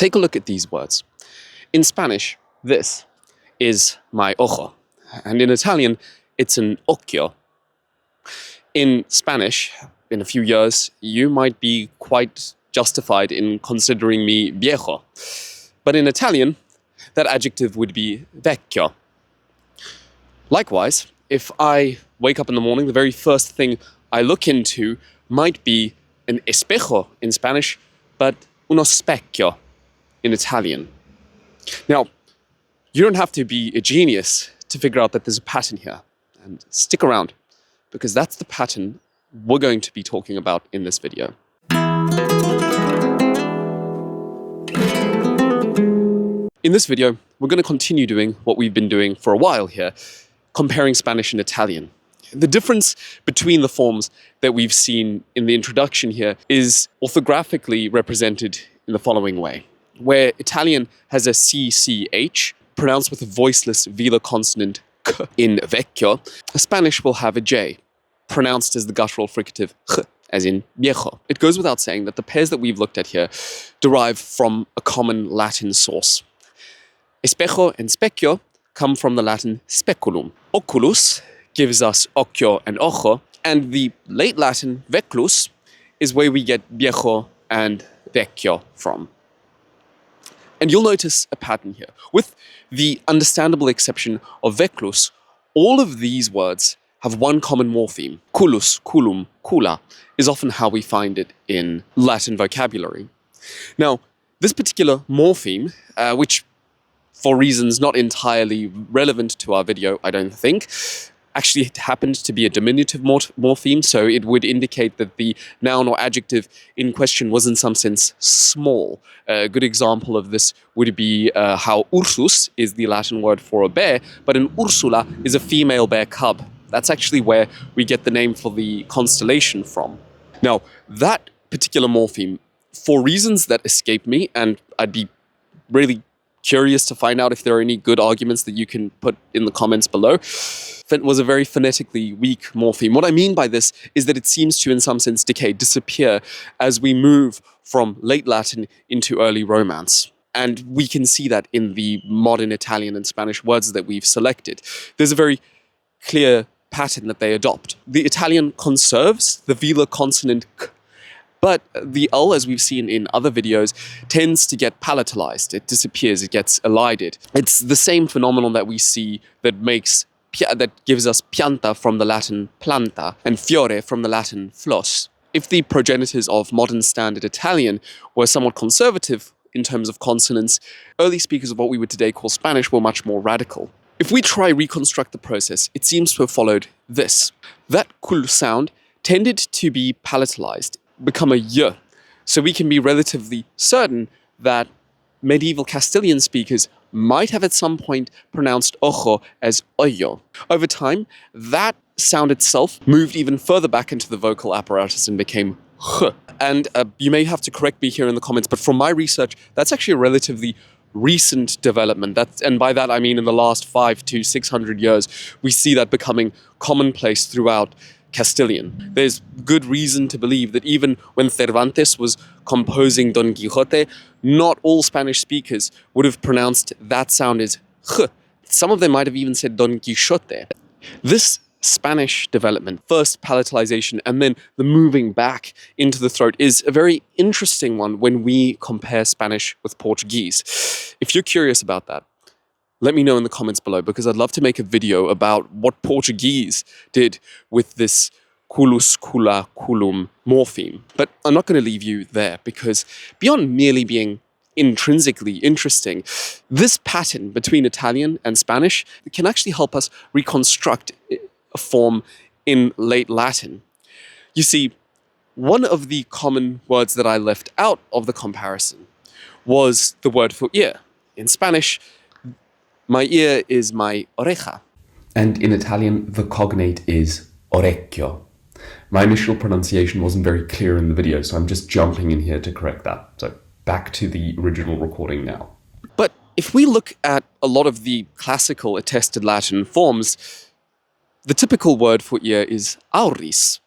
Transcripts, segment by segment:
Take a look at these words. In Spanish, this is my ojo, and in Italian, it's an occhio. In Spanish, in a few years, you might be quite justified in considering me viejo. But in Italian, that adjective would be vecchio. Likewise, if I wake up in the morning, the very first thing I look into might be an espejo in Spanish, but uno specchio in Italian. Now, you don't have to be a genius to figure out that there's a pattern here. And stick around, because that's the pattern we're going to be talking about in this video. In this video, we're going to continue doing what we've been doing for a while here, comparing Spanish and Italian. The difference between the forms that we've seen in the introduction here is orthographically represented in the following way, where Italian has a CCH, pronounced with a voiceless velar consonant k in vecchio. Spanish will have a J, pronounced as the guttural fricative ch, as in viejo. It goes without saying that the pairs that we've looked at here derive from a common Latin source. Espejo and specchio come from the Latin speculum. Oculus gives us occhio and ojo, and the late Latin veclus is where we get viejo and vecchio from. And you'll notice a pattern here. With the understandable exception of veclus, all of these words have one common morpheme. Culus, culum, cula is often how we find it in Latin vocabulary. Now, this particular morpheme, which for reasons not entirely relevant to our video, I don't think, actually happened to be a diminutive morpheme, so it would indicate that the noun or adjective in question was in some sense small. A good example of this would be how Ursus is the Latin word for a bear, but an Ursula is a female bear cub. That's actually where we get the name for the constellation from. Now, that particular morpheme, for reasons that escape me, and I'd be really curious to find out if there are any good arguments that you can put in the comments below, was a very phonetically weak morpheme. What I mean by this is that it seems to, in some sense, decay, disappear as we move from late Latin into early Romance. And we can see that in the modern Italian and Spanish words that we've selected. There's a very clear pattern that they adopt. The Italian conserves the velar consonant k, but the L, as we've seen in other videos, tends to get palatalized. It disappears, it gets elided. It's the same phenomenon that we see that gives us pianta from the Latin planta and fiore from the Latin flos. If the progenitors of modern standard Italian were somewhat conservative in terms of consonants, early speakers of what we would today call Spanish were much more radical. If we try reconstruct the process, it seems to have followed this. That cul sound tended to be palatalized, become a y, so we can be relatively certain that medieval Castilian speakers might have at some point pronounced ojo as oyo. Over time, that sound itself moved even further back into the vocal apparatus and became h. And you may have to correct me here in the comments, but from my research, that's actually a relatively recent development. And by that I mean in the last 500 to 600 years, we see that becoming commonplace throughout Castilian. There's good reason to believe that even when Cervantes was composing Don Quixote, not all Spanish speakers would have pronounced that sound as h. Some of them might have even said Don Quixote. This Spanish development, first palatalization and then the moving back into the throat, is a very interesting one when we compare Spanish with Portuguese. If you're curious about that, let me know in the comments below, because I'd love to make a video about what Portuguese did with this culus, cula, culum morpheme. But I'm not going to leave you there, because beyond merely being intrinsically interesting, this pattern between Italian and Spanish can actually help us reconstruct a form in late Latin. You see, one of the common words that I left out of the comparison was the word for ear. In Spanish, my ear is my oreja. And in Italian, the cognate is orecchio. My initial pronunciation wasn't very clear in the video, so I'm just jumping in here to correct that. So back to the original recording now. But if we look at a lot of the classical attested Latin forms, the typical word for ear is auris.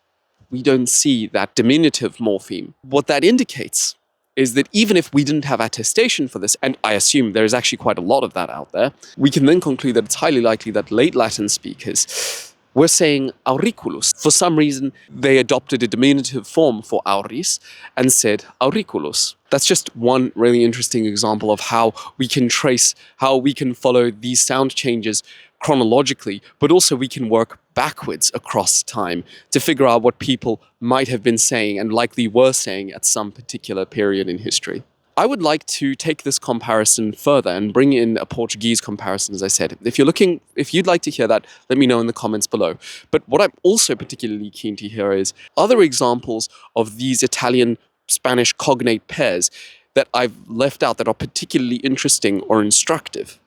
We don't see that diminutive morpheme. What that indicates is that even if we didn't have attestation for this, and I assume there is actually quite a lot of that out there, we can then conclude that it's highly likely that late Latin speakers were saying auriculus. For some reason, they adopted a diminutive form for auris and said auriculus. That's just one really interesting example of how we can trace, how we can follow these sound changes chronologically, but also we can work backwards across time to figure out what people might have been saying and likely were saying at some particular period in history. I would like to take this comparison further and bring in a Portuguese comparison, as I said. If you'd like to hear that, let me know in the comments below. But what I'm also particularly keen to hear is other examples of these Italian-Spanish cognate pairs that I've left out that are particularly interesting or instructive.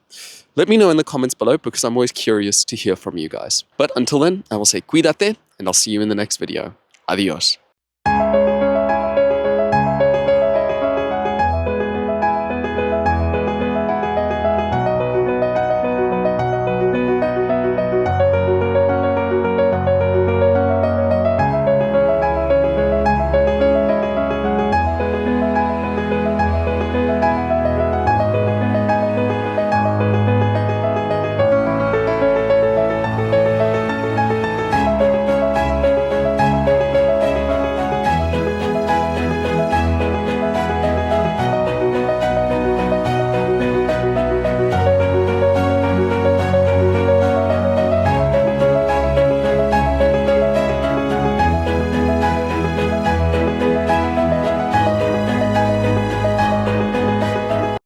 Let me know in the comments below because I'm always curious to hear from you guys. But until then, I will say cuídate and I'll see you in the next video. Adios.